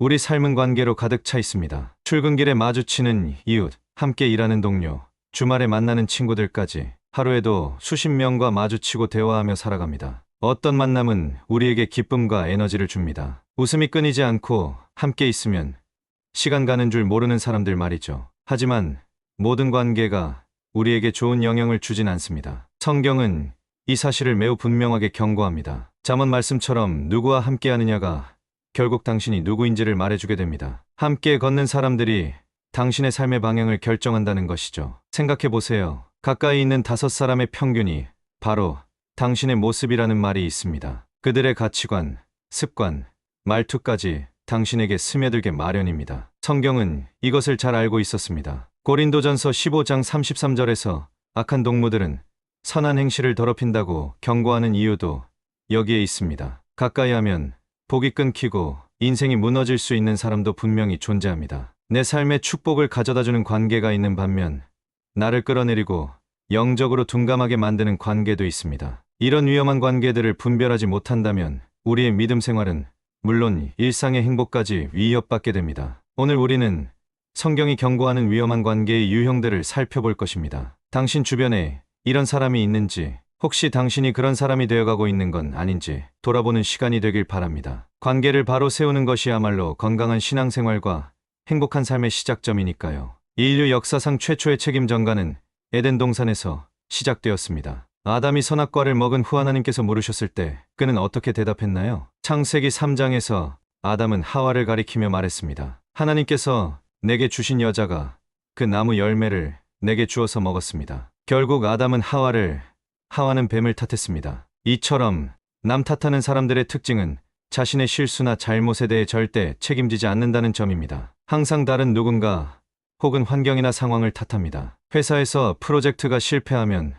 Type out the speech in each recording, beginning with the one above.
우리 삶은 관계로 가득 차 있습니다. 출근길에 마주치는 이웃, 함께 일하는 동료, 주말에 만나는 친구들까지 하루에도 수십 명과 마주치고 대화하며 살아갑니다. 어떤 만남은 우리에게 기쁨과 에너지를 줍니다. 웃음이 끊이지 않고 함께 있으면 시간 가는 줄 모르는 사람들 말이죠. 하지만 모든 관계가 우리에게 좋은 영향을 주진 않습니다. 성경은 이 사실을 매우 분명하게 경고합니다. 잠언 말씀처럼 누구와 함께 하느냐가 결국 당신이 누구인지를 말해주게 됩니다. 함께 걷는 사람들이 당신의 삶의 방향을 결정한다는 것이죠. 생각해 보세요. 가까이 있는 5사람의 평균이 바로 당신의 모습이라는 말이 있습니다. 그들의 가치관, 습관, 말투까지 당신에게 스며들게 마련입니다. 성경은 이것을 잘 알고 있었습니다. 고린도전서 15장 33절에서 악한 동무들은 선한 행실을 더럽힌다고 경고하는 이유도 여기에 있습니다. 가까이 하면 복이 끊기고 인생이 무너질 수 있는 사람도 분명히 존재합니다. 내 삶에 축복을 가져다주는 관계가 있는 반면 나를 끌어내리고 영적으로 둔감하게 만드는 관계도 있습니다. 이런 위험한 관계들을 분별하지 못한다면 우리의 믿음 생활은 물론 일상의 행복까지 위협받게 됩니다. 오늘 우리는 성경이 경고하는 위험한 관계의 유형들을 살펴볼 것입니다. 당신 주변에 이런 사람이 있는지, 혹시 당신이 그런 사람이 되어가고 있는 건 아닌지 돌아보는 시간이 되길 바랍니다. 관계를 바로 세우는 것이야말로 건강한 신앙생활과 행복한 삶의 시작점이니까요. 인류 역사상 최초의 책임 전가는 에덴 동산에서 시작되었습니다. 아담이 선악과를 먹은 후 하나님께서 물으셨을 때 그는 어떻게 대답했나요? 창세기 3장에서 아담은 하와를 가리키며 말했습니다. 하나님께서 내게 주신 여자가 그 나무 열매를 내게 주어서 먹었습니다. 결국 아담은 하와는 뱀을 탓했습니다. 이처럼 남 탓하는 사람들의 특징은 자신의 실수나 잘못에 대해 절대 책임지지 않는다는 점입니다. 항상 다른 누군가 혹은 환경이나 상황을 탓합니다. 회사에서 프로젝트가 실패하면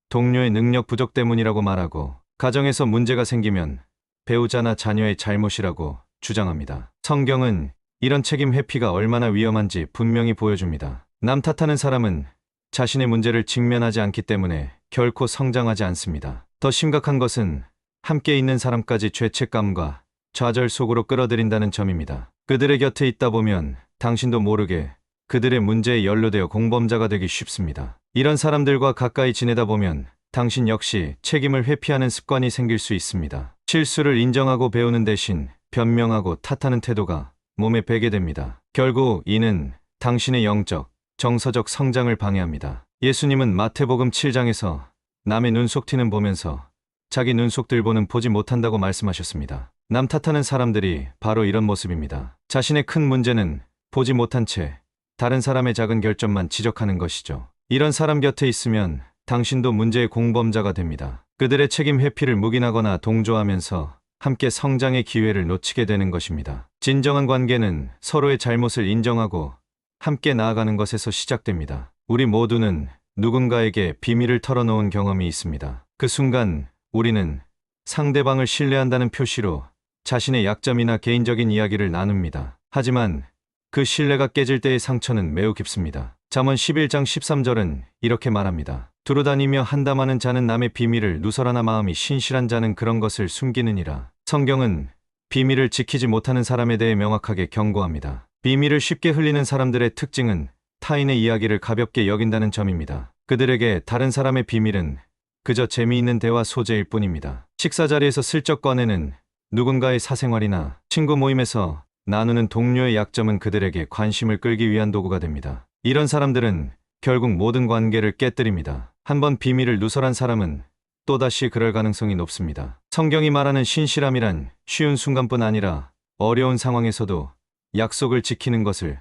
동료의 능력 부족 때문이라고 말하고, 가정에서 문제가 생기면 배우자나 자녀의 잘못이라고 주장합니다. 성경은 이런 책임 회피가 얼마나 위험한지 분명히 보여줍니다. 남 탓하는 사람은 자신의 문제를 직면하지 않기 때문에 결코 성장하지 않습니다. 더 심각한 것은 함께 있는 사람까지 죄책감과 좌절 속으로 끌어들인다는 점입니다. 그들의 곁에 있다 보면 당신도 모르게 그들의 문제에 연루되어 공범자가 되기 쉽습니다. 이런 사람들과 가까이 지내다 보면 당신 역시 책임을 회피하는 습관이 생길 수 있습니다. 실수를 인정하고 배우는 대신 변명하고 탓하는 태도가 몸에 배게 됩니다. 결국 이는 당신의 영적, 정서적 성장을 방해합니다. 예수님은 마태복음 7장에서 남의 눈속티는 보면서 자기 눈속들보는 보지 못한다고 말씀하셨습니다. 남 탓하는 사람들이 바로 이런 모습입니다. 자신의 큰 문제는 보지 못한 채 다른 사람의 작은 결점만 지적하는 것이죠. 이런 사람 곁에 있으면 당신도 문제의 공범자가 됩니다. 그들의 책임 회피를 묵인하거나 동조하면서 함께 성장의 기회를 놓치게 되는 것입니다. 진정한 관계는 서로의 잘못을 인정하고 함께 나아가는 것에서 시작됩니다. 우리 모두는 누군가에게 비밀을 털어놓은 경험이 있습니다. 그 순간 우리는 상대방을 신뢰한다는 표시로 자신의 약점이나 개인적인 이야기를 나눕니다. 하지만 그 신뢰가 깨질 때의 상처는 매우 깊습니다. 잠언 11장 13절은 이렇게 말합니다. 두루다니며 한담하는 자는 남의 비밀을 누설하나 마음이 신실한 자는 그런 것을 숨기느니라. 성경은 비밀을 지키지 못하는 사람에 대해 명확하게 경고합니다. 비밀을 쉽게 흘리는 사람들의 특징은 타인의 이야기를 가볍게 여긴다는 점입니다. 그들에게 다른 사람의 비밀은 그저 재미있는 대화 소재일 뿐입니다. 식사 자리에서 슬쩍 꺼내는 누군가의 사생활이나 친구 모임에서 나누는 동료의 약점은 그들에게 관심을 끌기 위한 도구가 됩니다. 이런 사람들은 결국 모든 관계를 깨뜨립니다. 한번 비밀을 누설한 사람은 또다시 그럴 가능성이 높습니다. 성경이 말하는 신실함이란 쉬운 순간뿐 아니라 어려운 상황에서도 약속을 지키는 것을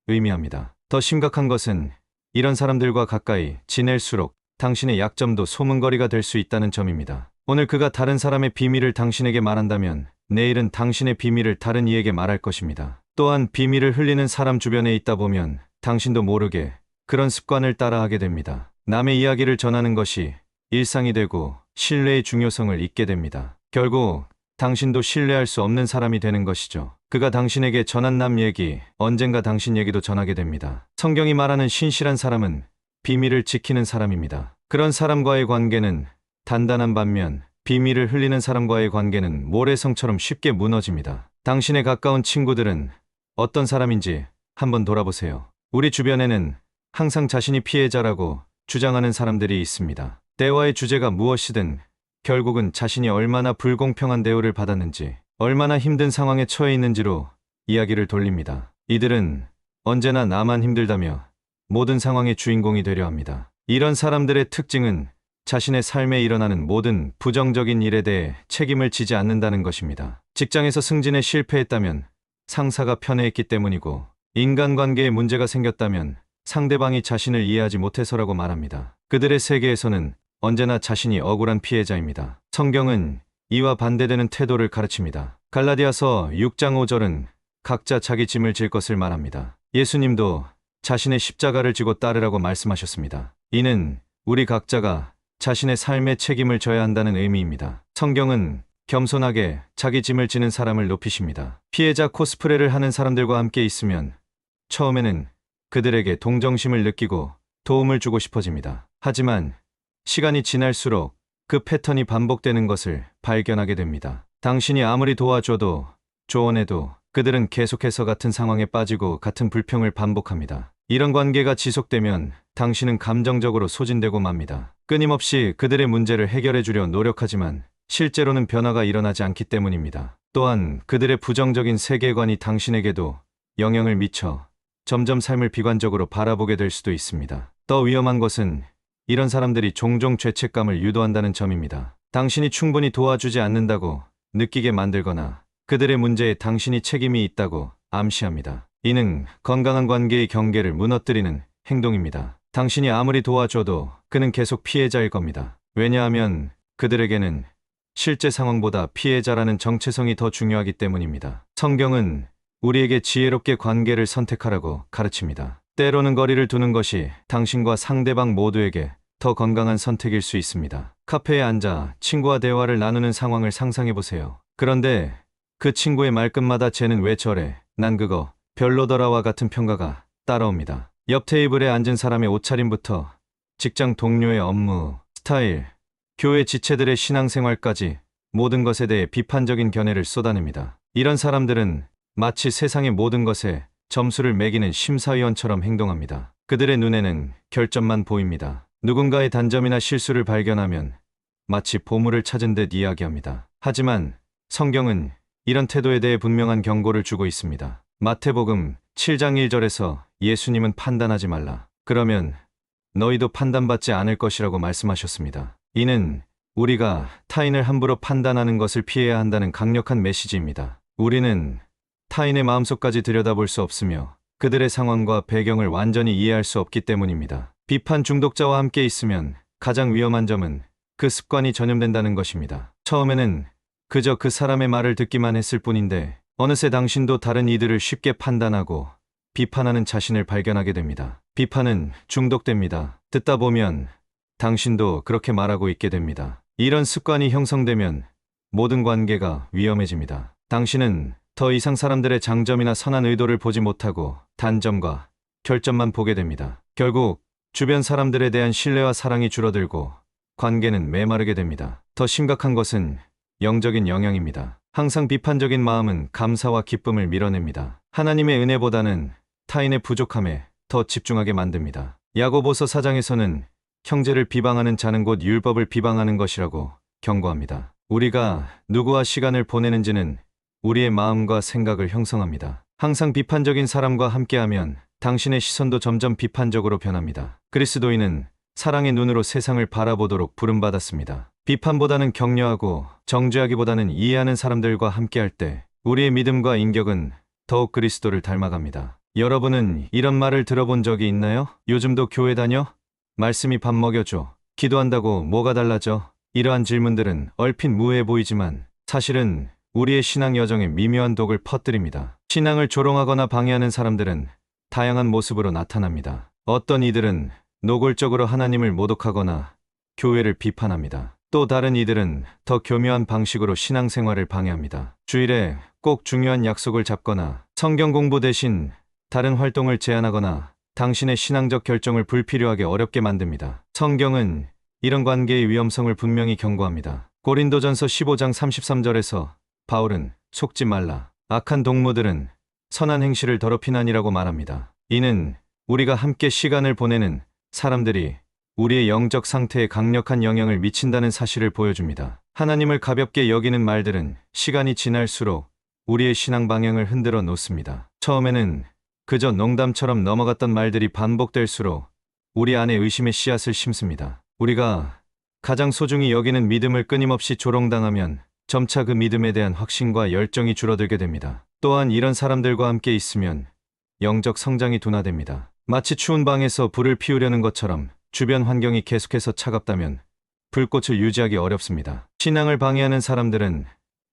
의미합니다. 더 심각한 것은 이런 사람들과 가까이 지낼수록 당신의 약점도 소문거리가 될 수 있다는 점입니다. 오늘 그가 다른 사람의 비밀을 당신에게 말한다면 내일은 당신의 비밀을 다른 이에게 말할 것입니다. 또한 비밀을 흘리는 사람 주변에 있다 보면 당신도 모르게 그런 습관을 따라하게 됩니다. 남의 이야기를 전하는 것이 일상이 되고 신뢰의 중요성을 잊게 됩니다. 결국 당신도 신뢰할 수 없는 사람이 되는 것이죠. 그가 당신에게 전한 남 얘기, 언젠가 당신 얘기도 전하게 됩니다. 성경이 말하는 신실한 사람은 비밀을 지키는 사람입니다. 그런 사람과의 관계는 단단한 반면 비밀을 흘리는 사람과의 관계는 모래성처럼 쉽게 무너집니다. 당신의 가까운 친구들은 어떤 사람인지 한번 돌아보세요. 우리 주변에는 항상 자신이 피해자라고 주장하는 사람들이 있습니다. 대화의 주제가 무엇이든 결국은 자신이 얼마나 불공평한 대우를 받았는지, 얼마나 힘든 상황에 처해 있는지로 이야기를 돌립니다. 이들은 언제나 나만 힘들다며 모든 상황의 주인공이 되려 합니다. 이런 사람들의 특징은 자신의 삶에 일어나는 모든 부정적인 일에 대해 책임을 지지 않는다는 것입니다. 직장에서 승진에 실패했다면 상사가 편애했기 때문이고, 인간관계에 문제가 생겼다면 상대방이 자신을 이해하지 못해서라고 말합니다. 그들의 세계에서는 언제나 자신이 억울한 피해자입니다. 성경은 이와 반대되는 태도를 가르칩니다. 갈라디아서 6장 5절은 각자 자기 짐을 질 것을 말합니다. 예수님도 자신의 십자가를 지고 따르라고 말씀하셨습니다. 이는 우리 각자가 자신의 삶의 책임을 져야 한다는 의미입니다. 성경은 겸손하게 자기 짐을 지는 사람을 높이십니다. 피해자 코스프레를 하는 사람들과 함께 있으면 처음에는 그들에게 동정심을 느끼고 도움을 주고 싶어집니다. 하지만 시간이 지날수록 그 패턴이 반복되는 것을 발견하게 됩니다. 당신이 아무리 도와줘도 조언해도 그들은 계속해서 같은 상황에 빠지고 같은 불평을 반복합니다. 이런 관계가 지속되면 당신은 감정적으로 소진되고 맙니다. 끊임없이 그들의 문제를 해결해 주려 노력하지만 실제로는 변화가 일어나지 않기 때문입니다. 또한 그들의 부정적인 세계관이 당신에게도 영향을 미쳐 점점 삶을 비관적으로 바라보게 될 수도 있습니다. 더 위험한 것은 이런 사람들이 종종 죄책감을 유도한다는 점입니다. 당신이 충분히 도와주지 않는다고 느끼게 만들거나 그들의 문제에 당신이 책임이 있다고 암시합니다. 이는 건강한 관계의 경계를 무너뜨리는 행동입니다. 당신이 아무리 도와줘도 그는 계속 피해자일 겁니다. 왜냐하면 그들에게는 실제 상황보다 피해자라는 정체성이 더 중요하기 때문입니다. 성경은 우리에게 지혜롭게 관계를 선택하라고 가르칩니다. 때로는 거리를 두는 것이 당신과 상대방 모두에게 더 건강한 선택일 수 있습니다. 카페에 앉아 친구와 대화를 나누는 상황을 상상해보세요. 그런데 그 친구의 말끝마다 쟤는 왜 저래? 난 그거 별로더라와 같은 평가가 따라옵니다. 옆 테이블에 앉은 사람의 옷차림부터 직장 동료의 업무 스타일, 교회 지체들의 신앙생활까지 모든 것에 대해 비판적인 견해를 쏟아냅니다. 이런 사람들은 마치 세상의 모든 것에 점수를 매기는 심사위원처럼 행동합니다. 그들의 눈에는 결점만 보입니다. 누군가의 단점이나 실수를 발견하면 마치 보물을 찾은 듯 이야기합니다. 하지만 성경은 이런 태도에 대해 분명한 경고를 주고 있습니다. 마태복음 7장 1절에서 예수님은 판단하지 말라. 그러면 너희도 판단받지 않을 것이라고 말씀하셨습니다. 이는 우리가 타인을 함부로 판단하는 것을 피해야 한다는 강력한 메시지입니다. 우리는 타인의 마음속까지 들여다볼 수 없으며 그들의 상황과 배경을 완전히 이해할 수 없기 때문입니다. 비판 중독자와 함께 있으면 가장 위험한 점은 그 습관이 전염된다는 것입니다. 처음에는 그저 그 사람의 말을 듣기만 했을 뿐인데 어느새 당신도 다른 이들을 쉽게 판단하고 비판하는 자신을 발견하게 됩니다. 비판은 중독됩니다. 듣다 보면 당신도 그렇게 말하고 있게 됩니다. 이런 습관이 형성되면 모든 관계가 위험해집니다. 당신은 더 이상 사람들의 장점이나 선한 의도를 보지 못하고 단점과 결점만 보게 됩니다. 결국 주변 사람들에 대한 신뢰와 사랑이 줄어들고 관계는 메마르게 됩니다. 더 심각한 것은 영적인 영향입니다. 항상 비판적인 마음은 감사와 기쁨을 밀어냅니다. 하나님의 은혜보다는 타인의 부족함에 더 집중하게 만듭니다. 야고보서 4장에서는 형제를 비방하는 자는 곧 율법을 비방하는 것이라고 경고합니다. 우리가 누구와 시간을 보내는지는 우리의 마음과 생각을 형성합니다. 항상 비판적인 사람과 함께하면 당신의 시선도 점점 비판적으로 변합니다. 그리스도인은 사랑의 눈으로 세상을 바라보도록 부름받았습니다. 비판보다는 격려하고 정죄하기보다는 이해하는 사람들과 함께할 때 우리의 믿음과 인격은 더욱 그리스도를 닮아갑니다. 여러분은 이런 말을 들어본 적이 있나요? 요즘도 교회 다녀? 말씀이 밥 먹여줘. 기도한다고 뭐가 달라져? 이러한 질문들은 얼핏 무해해 보이지만 사실은 우리의 신앙 여정에 미묘한 독을 퍼뜨립니다. 신앙을 조롱하거나 방해하는 사람들은 다양한 모습으로 나타납니다. 어떤 이들은 노골적으로 하나님을 모독하거나 교회를 비판합니다. 또 다른 이들은 더 교묘한 방식으로 신앙생활을 방해합니다. 주일에 꼭 중요한 약속을 잡거나 성경 공부 대신 다른 활동을 제안하거나 당신의 신앙적 결정을 불필요하게 어렵게 만듭니다. 성경은 이런 관계의 위험성을 분명히 경고합니다. 고린도전서 15장 33절에서 바울은 속지 말라. 악한 동무들은 선한 행실을 더럽히나니라고 말합니다. 이는 우리가 함께 시간을 보내는 사람들이 우리의 영적 상태에 강력한 영향을 미친다는 사실을 보여줍니다. 하나님을 가볍게 여기는 말들은 시간이 지날수록 우리의 신앙 방향을 흔들어 놓습니다. 처음에는 그저 농담처럼 넘어갔던 말들이 반복될수록 우리 안에 의심의 씨앗을 심습니다. 우리가 가장 소중히 여기는 믿음을 끊임없이 조롱당하면 점차 그 믿음에 대한 확신과 열정이 줄어들게 됩니다. 또한 이런 사람들과 함께 있으면 영적 성장이 둔화됩니다. 마치 추운 방에서 불을 피우려는 것처럼 주변 환경이 계속해서 차갑다면 불꽃을 유지하기 어렵습니다. 신앙을 방해하는 사람들은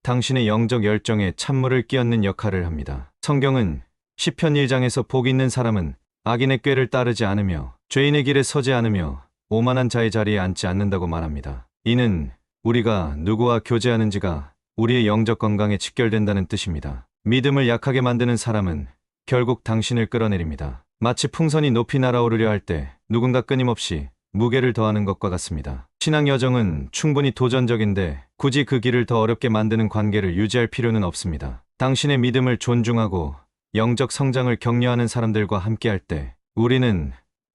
당신의 영적 열정에 찬물을 끼얹는 역할을 합니다. 성경은 시편 1장에서 복 있는 사람은 악인의 꾀를 따르지 않으며 죄인의 길에 서지 않으며 오만한 자의 자리에 앉지 않는다고 말합니다. 이는 우리가 누구와 교제하는지가 우리의 영적 건강에 직결된다는 뜻입니다. 믿음을 약하게 만드는 사람은 결국 당신을 끌어내립니다. 마치 풍선이 높이 날아오르려 할 때 누군가 끊임없이 무게를 더하는 것과 같습니다. 신앙 여정은 충분히 도전적인데 굳이 그 길을 더 어렵게 만드는 관계를 유지할 필요는 없습니다. 당신의 믿음을 존중하고 영적 성장을 격려하는 사람들과 함께할 때 우리는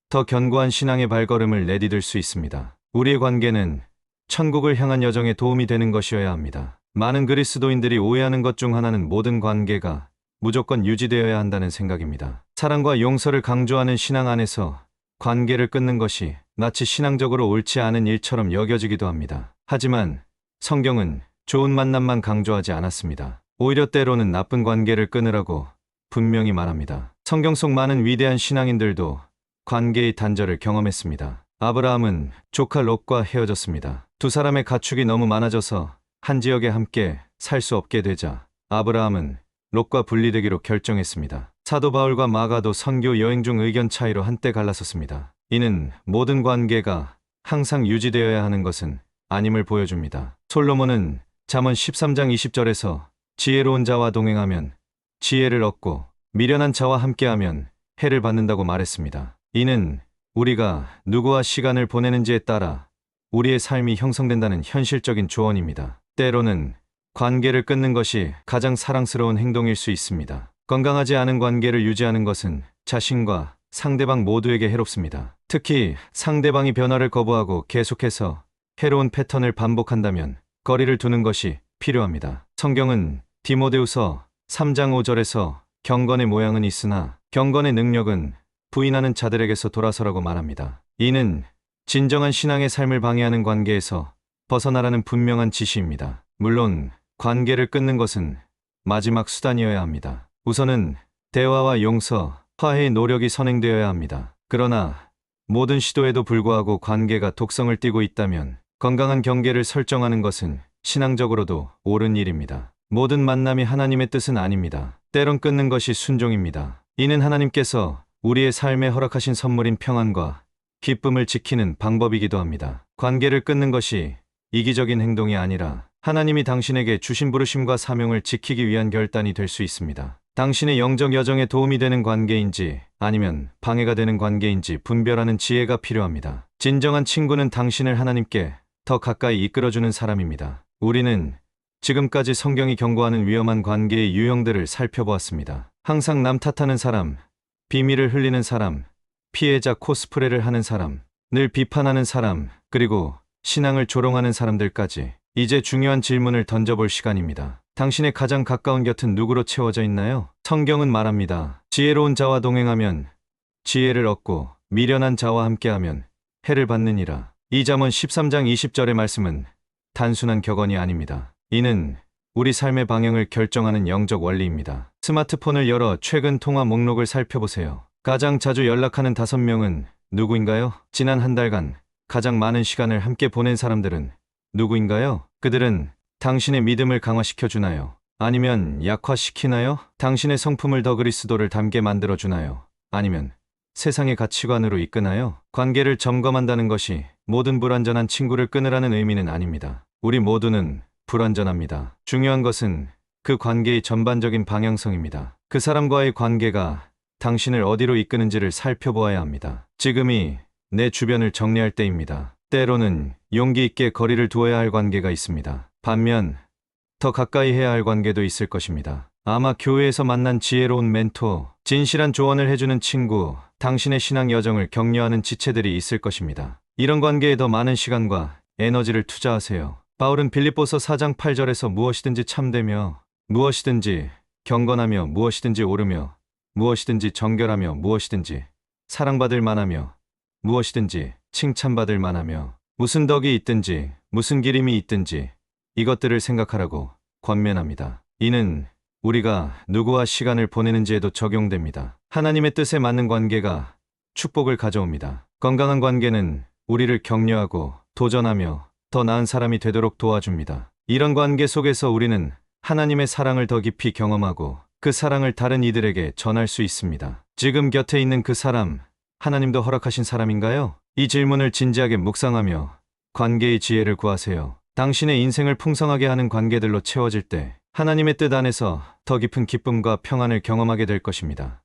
더 견고한 신앙의 발걸음을 내디딜 수 있습니다. 우리의 관계는 천국을 향한 여정에 도움이 되는 것이어야 합니다. 많은 그리스도인들이 오해하는 것 중 하나는 모든 관계가 무조건 유지되어야 한다는 생각입니다. 사랑과 용서를 강조하는 신앙 안에서 관계를 끊는 것이 마치 신앙적으로 옳지 않은 일처럼 여겨지기도 합니다. 하지만 성경은 좋은 만남만 강조하지 않았습니다. 오히려 때로는 나쁜 관계를 끊으라고 분명히 말합니다. 성경 속 많은 위대한 신앙인들도 관계의 단절을 경험했습니다. 아브라함은 조카 롯과 헤어졌습니다. 두 사람의 가축이 너무 많아져서 한 지역에 함께 살 수 없게 되자 아브라함은 롯과 분리되기로 결정했습니다. 사도 바울과 마가도 선교 여행 중 의견 차이로 한때 갈라섰습니다. 이는 모든 관계가 항상 유지되어야 하는 것은 아님을 보여줍니다. 솔로몬은 잠언 13장 20절에서 지혜로운 자와 동행하면 지혜를 얻고 미련한 자와 함께하면 해를 받는다고 말했습니다. 이는 우리가 누구와 시간을 보내는지에 따라 우리의 삶이 형성된다는 현실적인 조언입니다. 때로는 관계를 끊는 것이 가장 사랑스러운 행동일 수 있습니다. 건강하지 않은 관계를 유지하는 것은 자신과 상대방 모두에게 해롭습니다. 특히 상대방이 변화를 거부하고 계속해서 해로운 패턴을 반복한다면 거리를 두는 것이 필요합니다. 성경은 디모데후서 3장 5절에서 경건의 모양은 있으나 경건의 능력은 부인하는 자들에게서 돌아서라고 말합니다. 이는 진정한 신앙의 삶을 방해하는 관계에서 벗어나라는 분명한 지시입니다. 물론 관계를 끊는 것은 마지막 수단이어야 합니다. 우선은 대화와 용서, 화해의 노력이 선행되어야 합니다. 그러나 모든 시도에도 불구하고 관계가 독성을 띠고 있다면 건강한 경계를 설정하는 것은 신앙적으로도 옳은 일입니다. 모든 만남이 하나님의 뜻은 아닙니다. 때론 끊는 것이 순종입니다. 이는 하나님께서 우리의 삶에 허락하신 선물인 평안과 기쁨을 지키는 방법이기도 합니다. 관계를 끊는 것이 이기적인 행동이 아니라 하나님이 당신에게 주신 부르심과 사명을 지키기 위한 결단이 될 수 있습니다. 당신의 영적 여정에 도움이 되는 관계인지 아니면 방해가 되는 관계인지 분별하는 지혜가 필요합니다. 진정한 친구는 당신을 하나님께 더 가까이 이끌어주는 사람입니다. 우리는 지금까지 성경이 경고하는 위험한 관계의 유형들을 살펴보았습니다. 항상 남 탓하는 사람, 비밀을 흘리는 사람, 피해자 코스프레를 하는 사람, 늘 비판하는 사람, 그리고 신앙을 조롱하는 사람들까지. 이제 중요한 질문을 던져볼 시간입니다. 당신의 가장 가까운 곁은 누구로 채워져 있나요? 성경은 말합니다. 지혜로운 자와 동행하면 지혜를 얻고 미련한 자와 함께하면 해를 받느니라. 이 잠언 13장 20절의 말씀은 단순한 격언이 아닙니다. 이는 우리 삶의 방향을 결정하는 영적 원리입니다. 스마트폰을 열어 최근 통화 목록을 살펴보세요. 가장 자주 연락하는 5명은 누구인가요? 지난 한 달간 가장 많은 시간을 함께 보낸 사람들은 누구인가요? 그들은 당신의 믿음을 강화시켜 주나요? 아니면 약화시키나요? 당신의 성품을 더 그리스도를 닮게 만들어 주나요? 아니면 세상의 가치관으로 이끄나요? 관계를 점검한다는 것이 모든 불완전한 친구를 끊으라는 의미는 아닙니다. 우리 모두는 불완전합니다. 중요한 것은 그 관계의 전반적인 방향성입니다. 그 사람과의 관계가 당신을 어디로 이끄는지를 살펴보아야 합니다. 지금이 내 주변을 정리할 때입니다. 때로는 용기 있게 거리를 두어야 할 관계가 있습니다. 반면 더 가까이 해야 할 관계도 있을 것입니다. 아마 교회에서 만난 지혜로운 멘토, 진실한 조언을 해주는 친구, 당신의 신앙 여정을 격려하는 지체들이 있을 것입니다. 이런 관계에 더 많은 시간과 에너지를 투자하세요. 바울은 빌립보서 4장 8절에서 무엇이든지 참되며, 무엇이든지 경건하며, 무엇이든지 옳으며, 무엇이든지 정결하며, 무엇이든지 사랑받을 만하며, 무엇이든지 칭찬받을 만하며, 무슨 덕이 있든지 무슨 기림이 있든지 이것들을 생각하라고 권면합니다. 이는 우리가 누구와 시간을 보내는지에도 적용됩니다. 하나님의 뜻에 맞는 관계가 축복을 가져옵니다. 건강한 관계는 우리를 격려하고 도전하며 더 나은 사람이 되도록 도와줍니다. 이런 관계 속에서 우리는 하나님의 사랑을 더 깊이 경험하고 그 사랑을 다른 이들에게 전할 수 있습니다. 지금 곁에 있는 그 사람, 하나님도 허락하신 사람인가요? 이 질문을 진지하게 묵상하며 관계의 지혜를 구하세요. 당신의 인생을 풍성하게 하는 관계들로 채워질 때 하나님의 뜻 안에서 더 깊은 기쁨과 평안을 경험하게 될 것입니다.